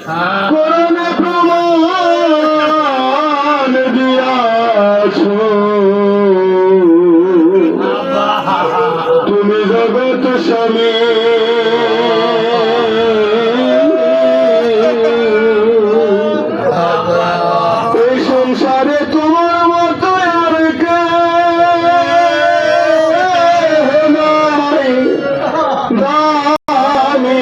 কোরআনে প্রমাণ দিয়াছো তুমি জগৎ স্বামী এই সংসারে তোমার মতো আর কে নাই দামি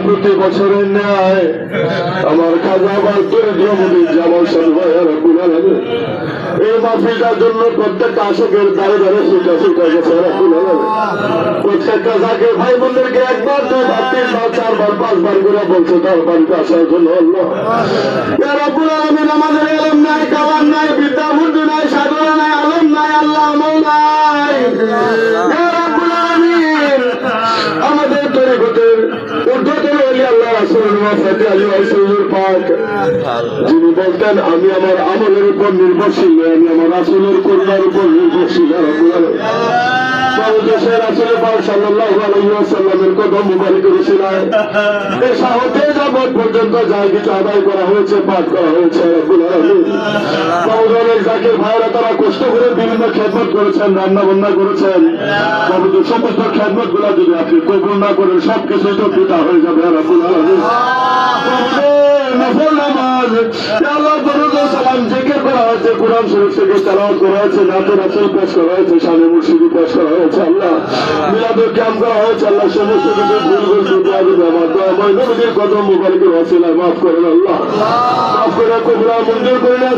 প্রতি বছরের ন্যায় আমার খাজা আবার দরিদ্র মুদির জামাল এই মাহফিলটার জন্য প্রত্যেকটা আশকের দ্বারে দ্বারে ছুটা গেছে প্রত্যেকটা যাকে ভাই বোনদেরকে একবার দুইবার তিনবার চারবার পাঁচবার করে বলছে তার বাড়িতে আসার জন্য আমাদের এলম নাই খাবার নাই বিদ্যা বুদ্ধি নাই সাধনা নাই আলম নাই আল্লাহ আমল নাই আমাদের তরিকতের ঊর্ধ্বতন ওলি আল্লাহ রাসূলুল্লাহ ফাতে আলী রাসূলুর পাক যিনি বলতেন আমি আমার আমলের উপর নির্ভরশীল নই, আমি আমার রাসূলের করুণার উপর নির্ভরশীল। দেশের রাসূল পাক সাল্লাল্লাহু আলাইহি ওয়াসাল্লামের কদম মুবারক রসিলায় এই সাহতে যাবত পর্যন্ত যা কিছু আদায় করা হয়েছে পাঠ করা হয়েছে রব্বুল আলামিন বাউলের জাকির ভাইরা তারা কষ্ট করে বিভিন্ন খেদমত করেছেন, রান্না বান্না করেছেন। বাবুদের সমস্ত খেদমত গুলা যদি আপনি কবুল না করেন সবকিছু তো পিতা হয়ে যাবে রব্বুল আলামিন। নফল নামাজ আল্লাহ দরুদ ও সালাম জিকির করা হয়েছে, কোরআন শরীফ থেকে তেলাওয়াত করা হয়েছে, নাতে রাসূল পেশ করা হয়েছে, শানে মুর্শিদি পেশ করা হয়েছে, আল্লাহ মিলাদুল কিয়াম করা হয়েছে। আল্লাহ সমস্ত কিছু ভুল ভুল দুনিয়া দিবে আমার দয়াময় নবীর কদম মুবারকের ওসিলায় মাফ করেন আল্লাহ, মাফ করে কবুল মঞ্জুর করে নেন।